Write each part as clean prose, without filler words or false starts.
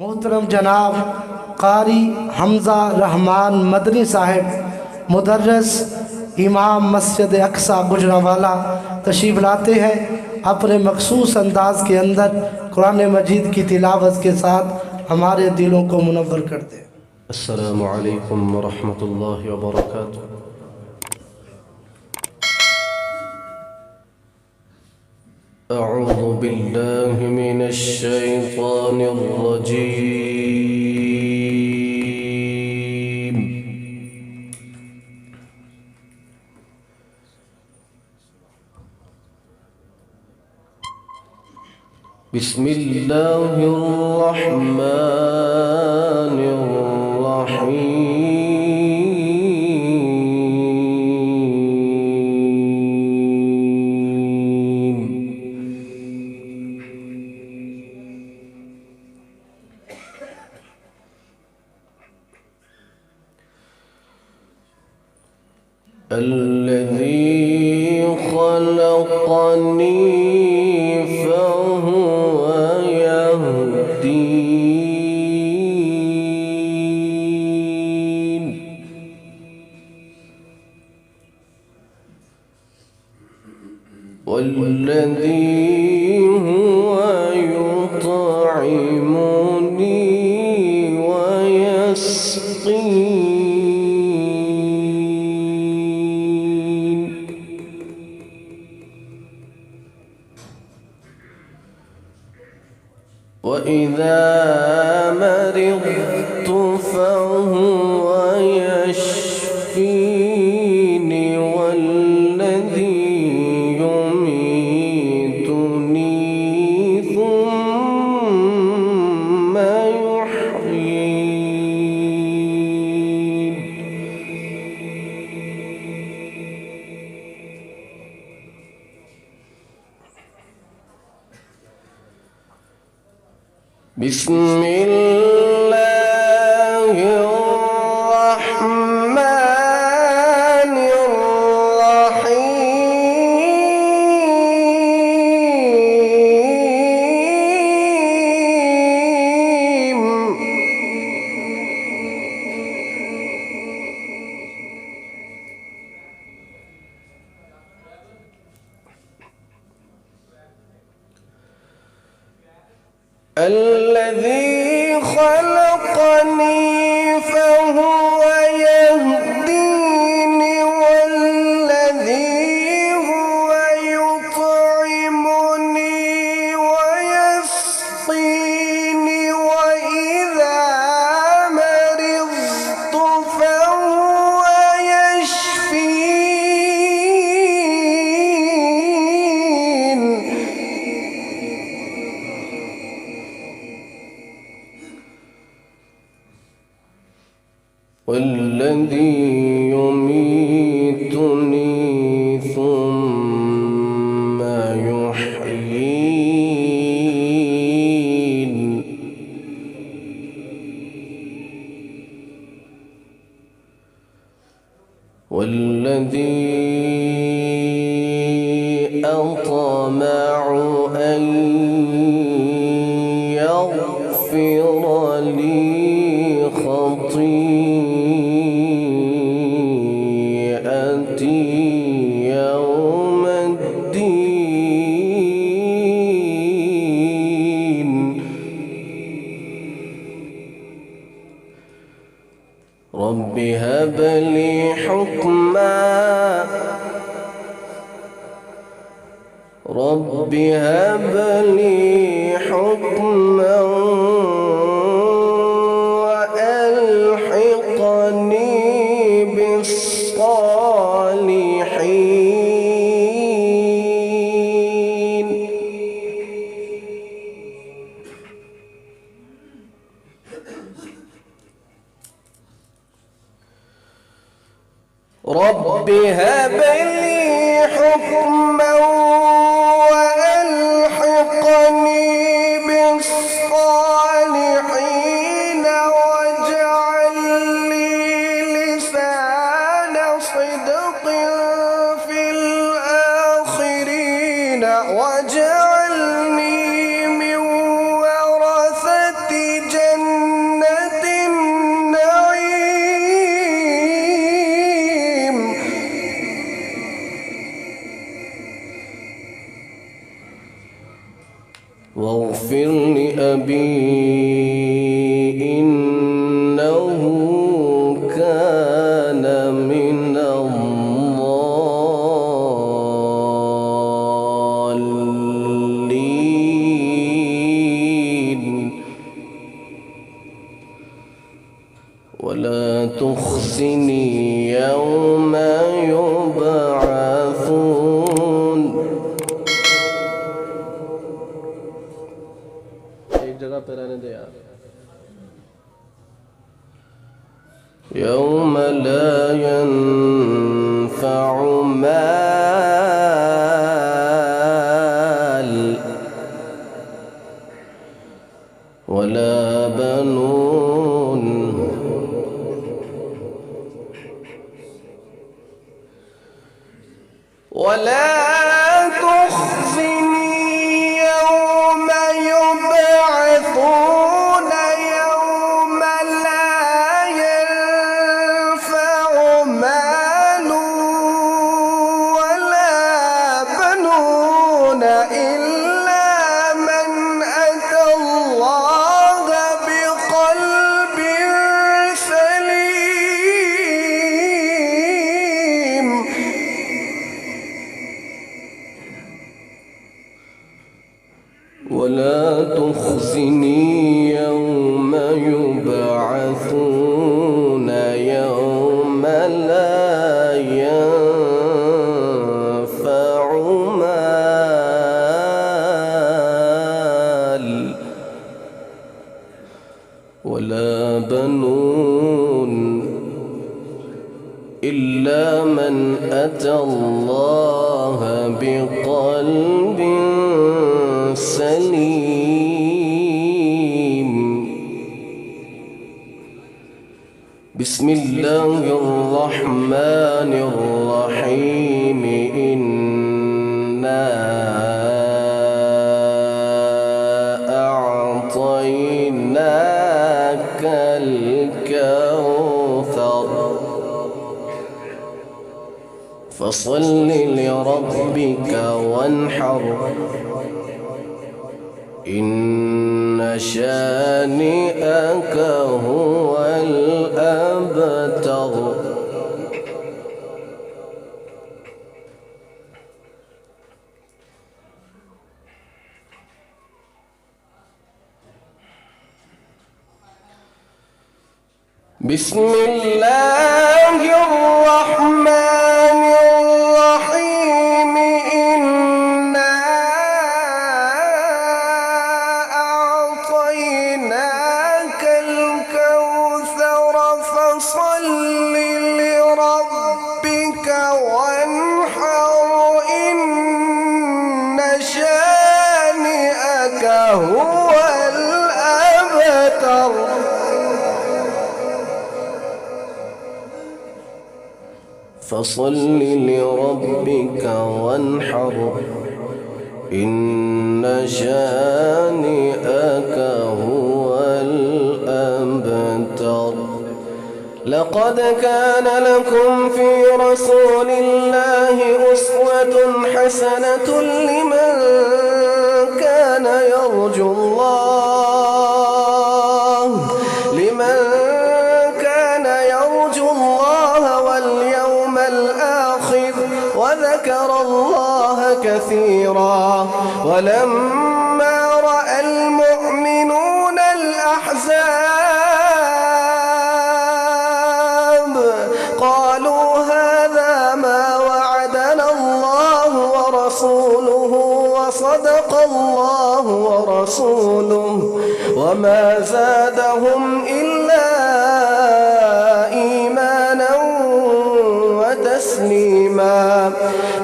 मोहतरम जनाब कारी हमज़ा रहमान मदनी साहिब मुदर्रिस इमाम मस्जिद अक्सा गुजरांवाला तशरीफ़ लाते हैं। अपने मखसूस अंदाज के अंदर कुरान मजीद की तिलावत के साथ हमारे दिलों को मुनव्वर करते हैं। अस्सलामु अलैकुम वरहमतुल्लाहि वबरकातुह। अऊज़ु बिल्लाहि मिनश शैतानिर रजीम। बिस्मिल्लाहिर रहमानिर रहीम। الذي خلقني فهو يهدين والذي هو يطعمني ويسقين وإذا مرضت فهو يشفيني والذي يميتني ثم يحيين بسم الله الرحمن الرحيم الذي خلقني فهو يهديني والذي هو يطعمني ويسقيني وإذا مرضت فهو يشفين والذي يميتني ثم يحيين والذي أطمع أن يغفر لي خطيئتي يوم الدين رب هب لي حكما رب هب لي حكما وألحقني بالصالحين رب هب لي حكما وألحقني بالصالحين واجعل لي لسان صدق في الآخرين واجعلني من ورثة جنة بي إنه كان من الضالين ولا تخزني يوم يبعثون. एक जगह पे रहने दे यार. يوم لا ينفع مال ولا بنون ولا تخزني يوم يبعثون يوم لا ينفع مال ولا بنون إلا من أتى الله بقلب سليم. ولا تخزني يوم يبعثون يوم لا ينفع مال ولا بنون إلا من أتى الله بقلب سليم. بسم الله الرحمن الرحيم. إنا أعطيناك الكوثر فصل لربك وانحر إن شانئك هو الأبتر. بسم الله الرحمن الرحيم. إنا أعطيناك الكوثر فصل لربك وانحر إن شانئك هو الأبتر. فصل لربك وانحر إن شانئك هو الأبتر. لقد كان لكم في رسول الله أسوة حسنة لمن كان يرجو الله واليوم الآخر وذكر الله كثيرا. ولما رأى المؤمنون الأحزاب قالوا هذا ما وعدنا الله ورسوله وصدق الله ورسوله وما زادهم إلا إيمانا وتسليما.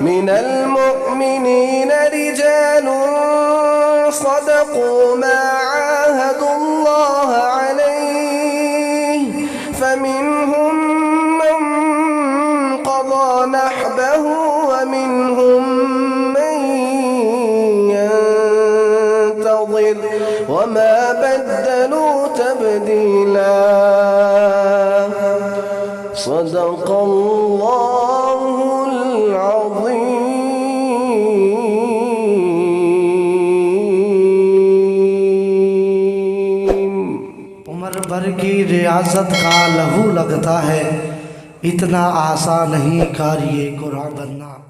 من المؤمنين رجال صدقوا ما عاهدوا الله عليه فمنهم من قضى نحبه ومنهم من ينتظر وما بدلوا تبديلا. صدق الله العظيم. की रियाजत का लहू लगता है, इतना आसान नहीं कार्य कुरान बनना।